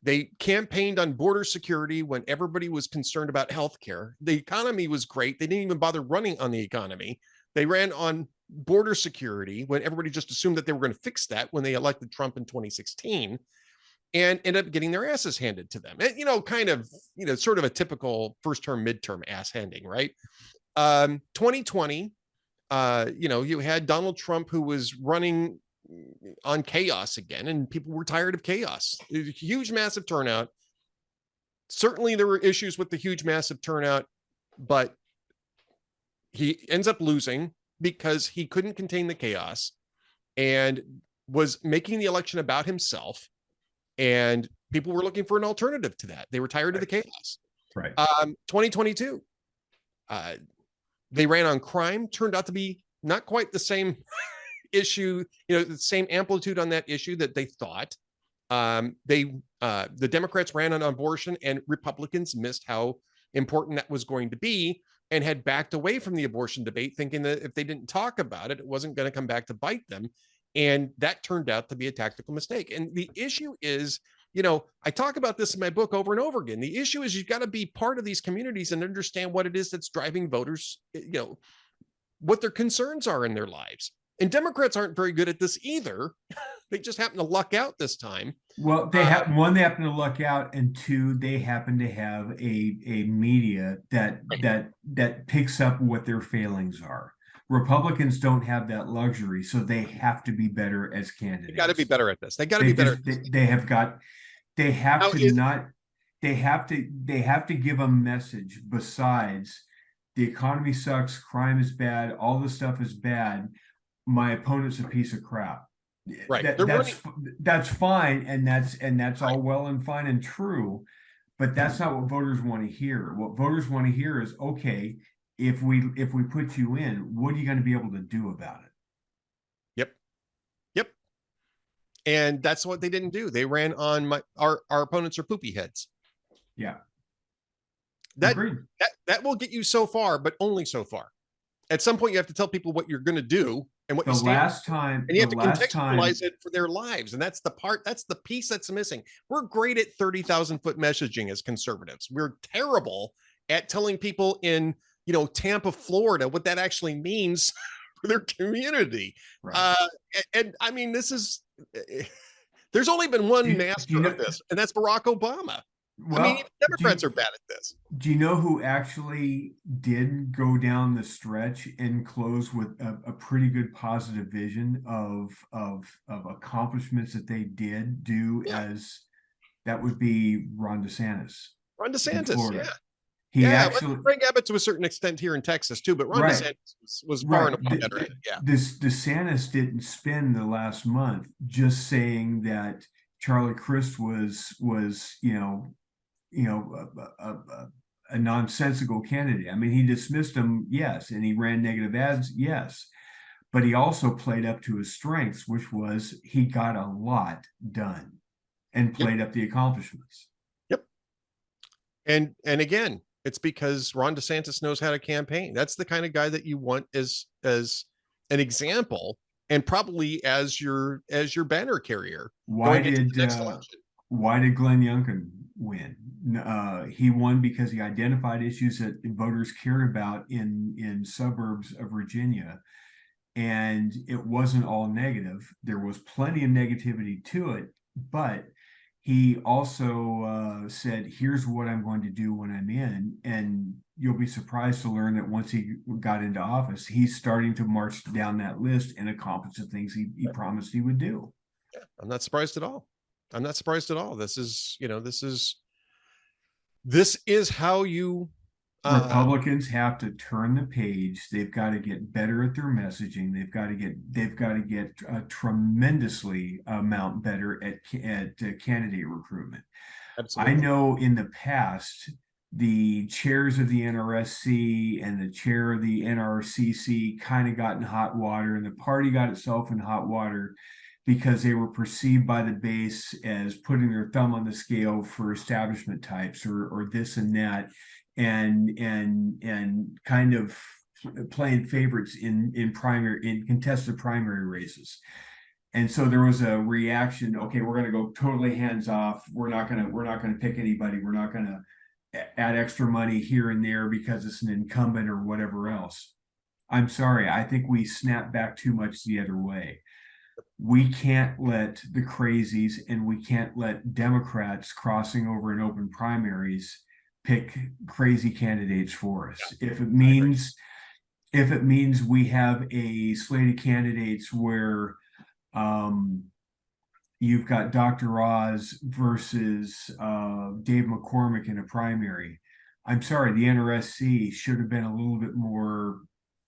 They campaigned on border security when everybody was concerned about healthcare. The economy was great. They didn't even bother running on the economy. They ran on border security when everybody just assumed that they were going to fix that when they elected Trump in 2016, and ended up getting their asses handed to them. And, sort of a typical first term, midterm ass handing, right? 2020, you had Donald Trump, who was running on chaos again, and people were tired of chaos. Huge, massive turnout. Certainly there were issues with the huge, massive turnout, but he ends up losing because he couldn't contain the chaos and was making the election about himself. And people were looking for an alternative to that. They were tired of the chaos. Right. 2022, they ran on crime, turned out to be not quite the same issue, the same amplitude on that issue that they thought. The Democrats ran on abortion, and Republicans missed how important that was going to be. and had backed away from the abortion debate, thinking that if they didn't talk about it, it wasn't going to come back to bite them. And that turned out to be a tactical mistake. And the issue is, I talk about this in my book over and over again. The issue is you've got to be part of these communities and understand what it is that's driving voters, what their concerns are in their lives. And Democrats aren't very good at this either. They just happen to luck out this time. Well, they have one, they happen to luck out, and two, they happen to have a media that picks up what their failings are. Republicans don't have that luxury, so they have to be better as candidates. They got to be better at this. They got to be better. They have to give a message besides the economy sucks, crime is bad, all this stuff is bad. My opponent's a piece of crap. Right. That's fine, and that's all well and fine and true, but that's not what voters want to hear. What voters want to hear is, okay, if we put you in, what are you going to be able to do about it? Yep. And that's what they didn't do. They ran on our opponents are poopy heads. Yeah. That will get you so far, but only so far. At some point, you have to tell people what you're going to do and what you stand for. And you have to contextualize it for their lives. And that's the piece that's missing. We're great at 30,000-foot messaging as conservatives. We're terrible at telling people in, Tampa, Florida, what that actually means for their community. Right. And I mean, there's only been one master of this, and that's Barack Obama. Well, I mean, even Democrats are bad at this. Do you know who actually did go down the stretch and close with a pretty good positive vision of accomplishments that they did do? Yeah. As that would be Ron DeSantis. Ron DeSantis, yeah. He actually Greg Abbott to a certain extent here in Texas too, but Ron DeSantis was far and away better at it. Yeah. DeSantis didn't spend the last month just saying that Charlie Crist was a nonsensical candidate. I mean, he dismissed him, yes, and he ran negative ads, yes, but he also played up to his strengths, which was he got a lot done and played up the accomplishments. Yep. And again, it's because Ron DeSantis knows how to campaign. That's the kind of guy that you want as an example, and probably as your banner carrier. Why did Glenn Youngkin win? He won because he identified issues that voters cared about in suburbs of Virginia, and it wasn't all negative. There was plenty of negativity to it, but he also said, here's what I'm going to do when I'm in. And you'll be surprised to learn that once he got into office, he's starting to march down that list and accomplish the things he promised he would do. Yeah, I'm not surprised at all. This is how you Republicans have to turn the page. They've got to get better at their messaging. They've got to get a tremendously amount better at candidate recruitment. Absolutely. I know in the past, the chairs of the NRSC and the chair of the NRCC kind of got in hot water, and the party got itself in hot water because they were perceived by the base as putting their thumb on the scale for establishment types or this and that, and kind of playing favorites in contested primary races. And so there was a reaction. Okay, we're going to go totally hands off. We're not going to pick anybody. We're not going to add extra money here and there because it's an incumbent or whatever else. I'm sorry. I think we snap back too much the other way. We can't let the crazies, and we can't let Democrats crossing over in open primaries pick crazy candidates for us. Yeah. If it means we have a slate of candidates where you've got Dr. Oz versus Dave McCormick in a primary, I'm sorry, the NRSC should have been a little bit more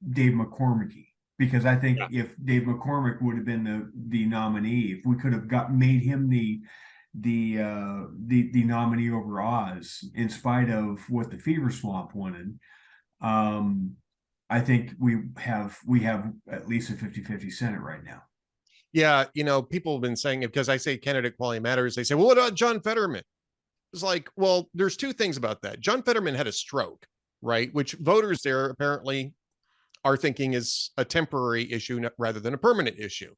Dave McCormicky. Because I think if Dave McCormick would have been the nominee, if we could have made him the nominee over Oz, in spite of what the Fever Swamp wanted, I think we have at least a 50-50 Senate right now. Yeah, people have been saying, because I say candidate quality matters, they say, well, what about John Fetterman? It's like, well, there's two things about that. John Fetterman had a stroke. right? Which voters there apparently are thinking is a temporary issue rather than a permanent issue.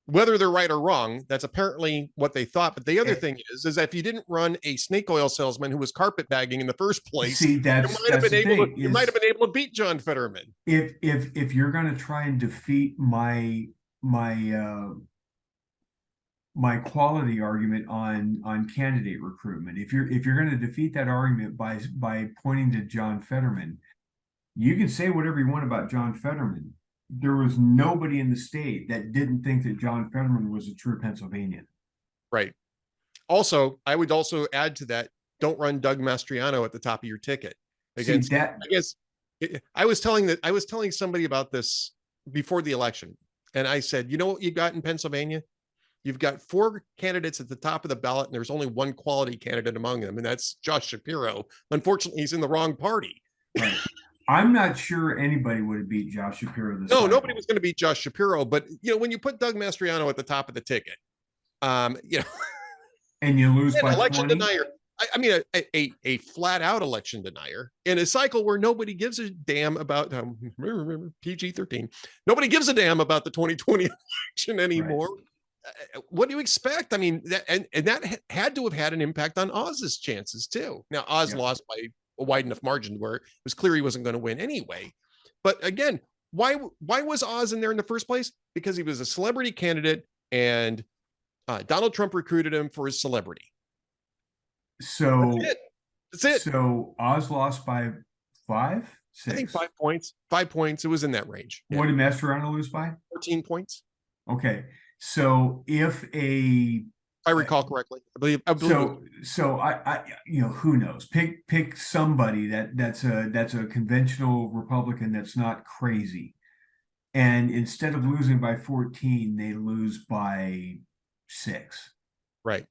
Whether they're right or wrong, that's apparently what they thought. But the other thing is that if you didn't run a snake oil salesman who was carpetbagging in the first place, See, that's the thing you might is, have been able to beat John Fetterman. if you're going to try and defeat my my quality argument on candidate recruitment, if you're going to defeat that argument by pointing to John Fetterman, you can say whatever you want about John Fetterman. There was nobody in the state that didn't think that John Fetterman was a true Pennsylvanian. Right. Also, I would also add to that, don't run Doug Mastriano at the top of your ticket. Against, I guess I was telling somebody about this before the election. And I said, you know what you got in Pennsylvania? You've got 4 candidates at the top of the ballot, and there's only one quality candidate among them, and that's Josh Shapiro. Unfortunately, he's in the wrong party. Right. I'm not sure anybody would have beat Josh Shapiro this No, nobody was going to beat Josh Shapiro. But when you put Doug Mastriano at the top of the ticket, and you lose by election 20? denier. I mean, a flat out election denier in a cycle where nobody gives a damn about PG-13. Nobody gives a damn about the 2020 election anymore. Right. What do you expect? I mean, that had to have had an impact on Oz's chances too. Now, Oz lost by a wide enough margin where it was clear he wasn't going to win anyway. But again, why was Oz in there in the first place? Because he was a celebrity candidate and Donald Trump recruited him for his celebrity. So that's it. So Oz lost by 5, 6. I think 5 points. 5 points. It was in that range. What did Mastriano lose by? 14 points. Okay. So if I recall correctly, I believe so I who knows? Pick somebody that's a conventional Republican that's not crazy. And instead of losing by 14, they lose by 6. Right.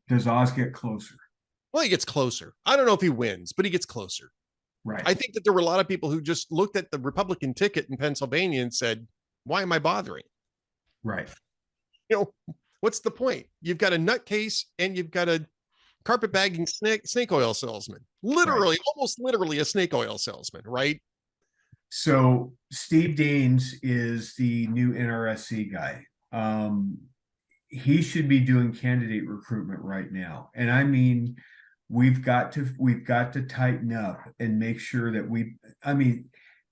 Does Oz get closer? Well, he gets closer. I don't know if he wins, but he gets closer. Right. I think that there were a lot of people who just looked at the Republican ticket in Pennsylvania and said, why am I bothering? Right. What's the point? You've got a nutcase and you've got a carpetbagging snake oil salesman. Literally, almost literally a snake oil salesman, right? So Steve Daines is the new NRSC guy. He should be doing candidate recruitment right now. And I mean, we've got to tighten up and make sure that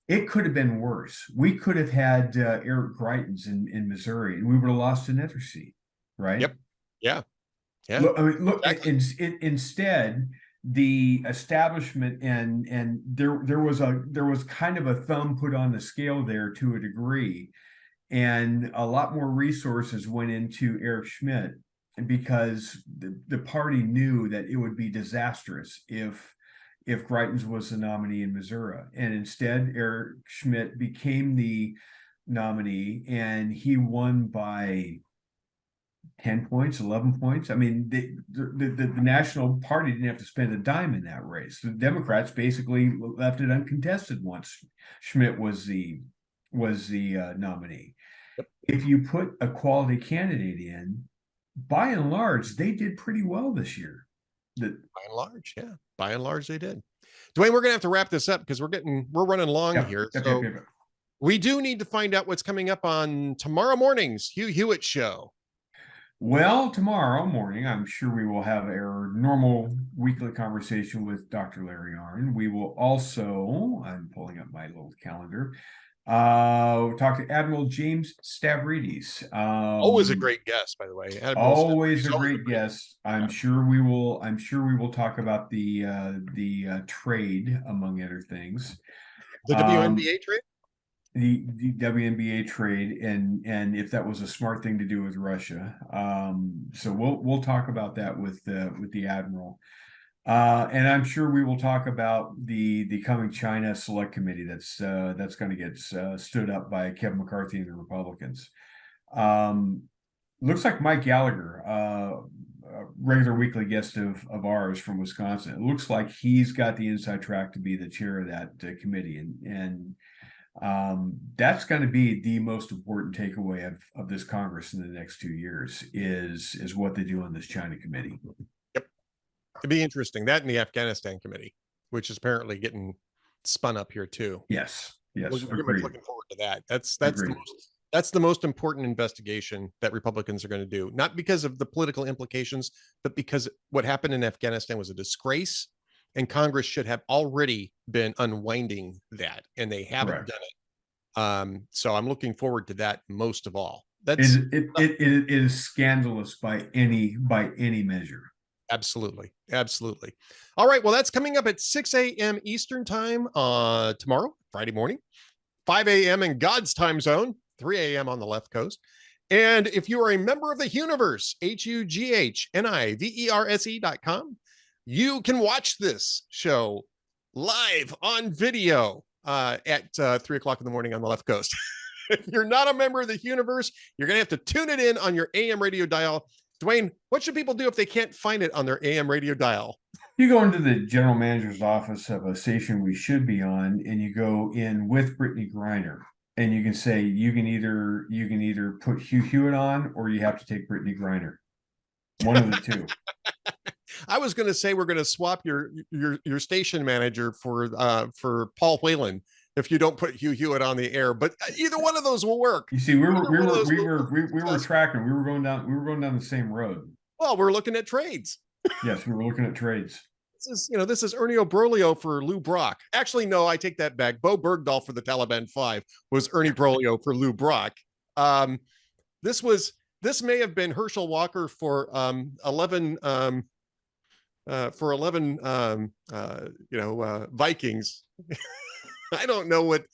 it could have been worse. We could have had Eric Greitens in Missouri, and we would have lost another seat, right? Yep. Yeah. Look. Exactly. Instead, the establishment and there was kind of a thumb put on the scale there to a degree, and a lot more resources went into Eric Schmidt because the party knew that it would be disastrous if Greitens was the nominee in Missouri. And instead, Eric Schmidt became the nominee, and he won by 10 points, 11 points. I mean, the National Party didn't have to spend a dime in that race. The Democrats basically left it uncontested once Schmidt was the nominee. Yep. If you put a quality candidate in, by and large, they did pretty well this year. By and large, they did. Dwayne, we're gonna have to wrap this up because we're running long here. So we do need to find out what's coming up on tomorrow morning's Hugh Hewitt show. Well, tomorrow morning, I'm sure we will have our normal weekly conversation with Dr. Larry Arnn. We will also, I'm pulling up my little calendar, we'll talk to Admiral James Stavridis. Always a great guest, by the way. Always a great guest. I'm sure we will talk about the trade, among other things. The WNBA trade? The WNBA trade, and if that was a smart thing to do with Russia. So we'll talk about that with the Admiral. And I'm sure we will talk about the coming China Select Committee that's going to get stood up by Kevin McCarthy and the Republicans. Looks like Mike Gallagher, a regular weekly guest of ours from Wisconsin. It looks like he's got the inside track to be the chair of that committee, and that's going to be the most important takeaway of this Congress in the next 2 years is what they do on this China committee. Yep. It'd be interesting, that and the Afghanistan committee. which is apparently getting spun up here too. Yes. Yes. We're very much looking forward to that. Agreed. That's the most important investigation that Republicans are going to do, not because of the political implications, but because what happened in Afghanistan was a disgrace, and Congress should have already been unwinding that, and they haven't Correct. done it. So I'm looking forward to that most of all. It is scandalous by any measure. Absolutely. Absolutely. All right. Well, that's coming up at 6 a.m. Eastern time tomorrow, Friday morning, 5 a.m. in God's time zone, 3 a.m. on the left coast. And if you are a member of the Universe, HUGHNIVERSE.com, you can watch this show live on video at 3 o'clock in the morning on the left coast. If you're not a member of the Universe, you're going to have to tune it in on your AM radio dial. Dwayne, what should people do if they can't find it on their AM radio dial? You go into the general manager's office of a station we should be on, and you go in with Brittany Griner, and you can say you can either put Hugh Hewitt on, or you have to take Brittany Griner. One of the two. I was going to say we're going to swap your station manager for Paul Whalen if you don't put Hugh Hewitt on the air, but either one of those will work. You see, we were tracking. We were going down the same road. Well, we're looking at trades. Yes, we were looking at trades. This is Ernie Broglio for Lou Brock. Actually, no, I take that back. Bo Bergdahl for the Taliban 5 was Ernie Broglio for Lou Brock. This may have been Herschel Walker for 11 Vikings. I don't know what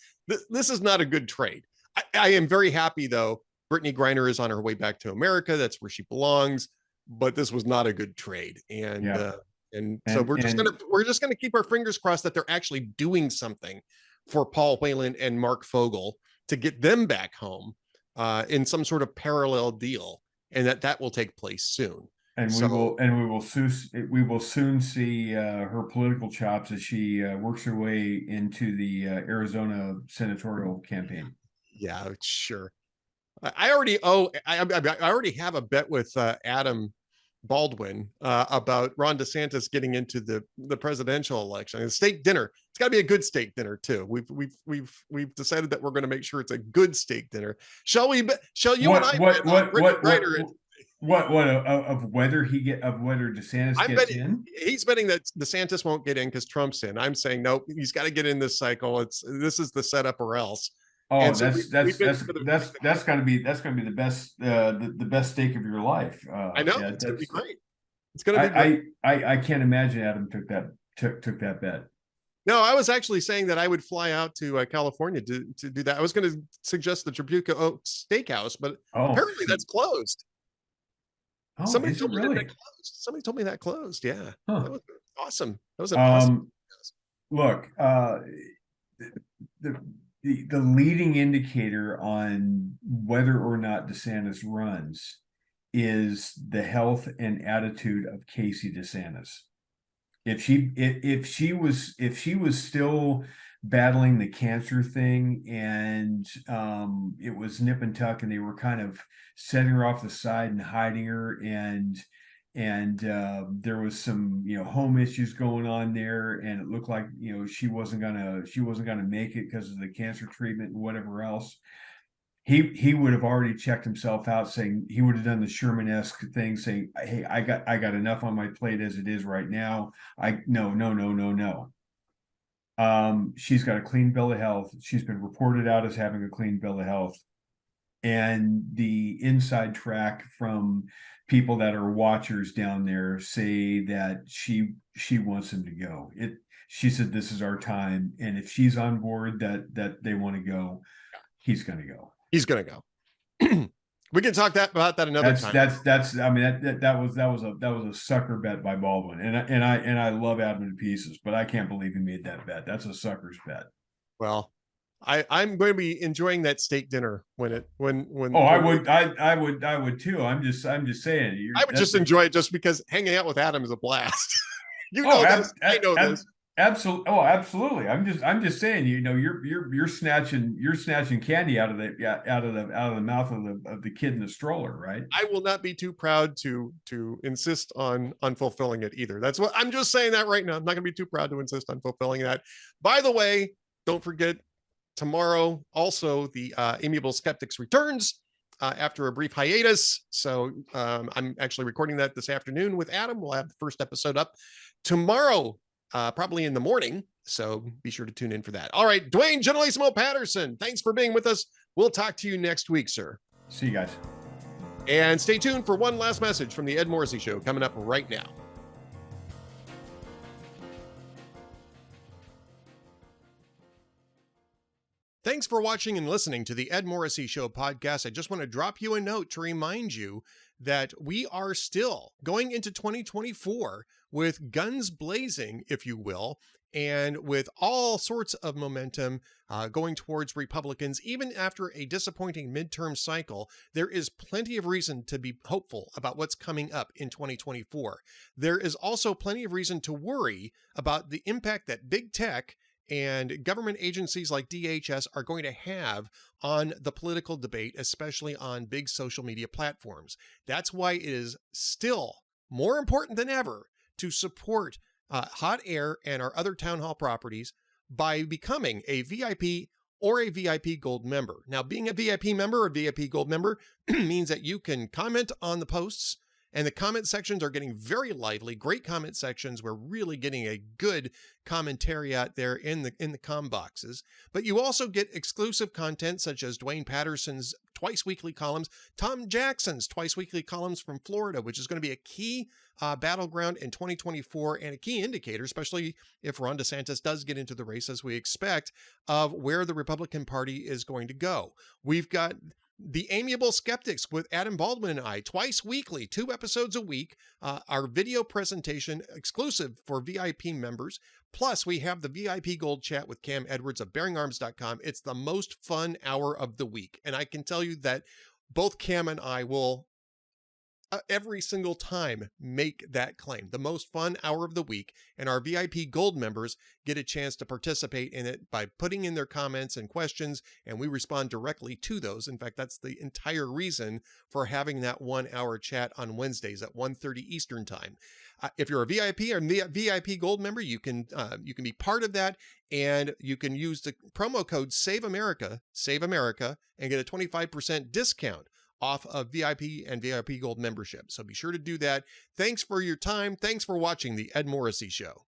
this is. Not a good trade. I am very happy though. Brittany Griner is on her way back to America. That's where she belongs. But this was not a good trade, so we're just gonna keep our fingers crossed that they're actually doing something for Paul Whalen and Mark Fogel to get them back home in some sort of parallel deal, and that will take place soon. And we will soon see her political chops as she works her way into the Arizona senatorial campaign. Yeah, sure. I already have a bet with Adam Baldwin about Ron DeSantis getting into the presidential election. The steak dinner. It's got to be a good steak dinner too. We've decided that we're going to make sure it's a good steak dinner. Shall you and I? Whether DeSantis gets in? He's betting that DeSantis won't get in because Trump's in. I'm saying nope. He's got to get in this cycle. This is the setup or else. Oh, so that's gonna be the best steak of your life. I know it's gonna be great. It's gonna be great. I can't imagine Adam took that bet. No, I was actually saying that I would fly out to California to do that. I was going to suggest the Tribuca Oaks Steakhouse, but apparently that's closed. Oh, Somebody told me really? that closed. Somebody told me that closed. Yeah, huh. That was awesome. That was awesome. Look, the leading indicator on whether or not DeSantis runs is the health and attitude of Casey DeSantis. If she was still battling the cancer thing and it was nip and tuck and they were kind of setting her off the side and hiding her and there was some home issues going on there, and it looked like she wasn't gonna make it because of the cancer treatment and whatever else. He would have already checked himself out, saying he would have done the Sherman-esque thing, saying, "Hey, I got enough on my plate as it is right now. No. She's got a clean bill of health. She's been reported out as having a clean bill of health, and the inside track from people that are watchers down there say that she wants him to go. She said this is our time, and if she's on board that they want to go, he's going to go. He's going to go. We can talk about that another time. That was a sucker bet by Baldwin, and I love Adam to pieces, but I can't believe he made that bet. That's a sucker's bet. Well, I'm going to be enjoying that steak dinner when. I would too. I'm just saying. I would just enjoy it just because hanging out with Adam is a blast. This. I know this. Absolutely. Oh, absolutely. I'm just saying, you're snatching candy out of the, yeah, out of the mouth of the kid in the stroller, right? I will not be too proud to insist on fulfilling it either. That's what I'm just saying that right now. I'm not going to be too proud to insist on fulfilling that. By the way, don't forget tomorrow also the Amiable Skeptics returns after a brief hiatus. So I'm actually recording that this afternoon with Adam. We'll have the first episode up tomorrow, probably in the morning. So be sure to tune in for that. All right, Dwayne Generalissimo Patterson, thanks for being with us. We'll talk to you next week, sir. See you guys. And stay tuned for one last message from the Ed Morrissey Show coming up right now. Thanks for watching and listening to the Ed Morrissey Show podcast. I just want to drop you a note to remind you that we are still going into 2024 with guns blazing, if you will, and with all sorts of momentum going towards Republicans. Even after a disappointing midterm cycle, there is plenty of reason to be hopeful about what's coming up in 2024. There is also plenty of reason to worry about the impact that big tech and government agencies like DHS are going to have on the political debate, especially on big social media platforms. That's why it is still more important than ever to support Hot Air and our other town hall properties by becoming a VIP or a VIP Gold member. Now, being a VIP member or VIP Gold member means that you can comment on the posts, and the comment sections are getting very lively. Great comment sections. We're really getting a good commentary out there in the com boxes. But you also get exclusive content such as Dwayne Patterson's twice weekly columns, Tom Jackson's twice weekly columns from Florida, which is going to be a key battleground in 2024 and a key indicator, especially if Ron DeSantis does get into the race as we expect, of where the Republican Party is going to go. We've got The Amiable Skeptics with Adam Baldwin and I, twice weekly, 2 episodes a week, our video presentation exclusive for VIP members. Plus, we have the VIP Gold Chat with Cam Edwards of BearingArms.com. It's the most fun hour of the week. And I can tell you that both Cam and I will every single time make that claim. The most fun hour of the week, and our VIP Gold members get a chance to participate in it by putting in their comments and questions, and we respond directly to those. In fact, that's the entire reason for having that 1 hour chat on Wednesdays at 1:30 Eastern time. If you're a VIP or VIP Gold member, you can be part of that, and you can use the promo code Save America, and get a 25% discount off of VIP and VIP Gold membership. So be sure to do that. Thanks for your time. Thanks for watching the Ed Morrissey Show.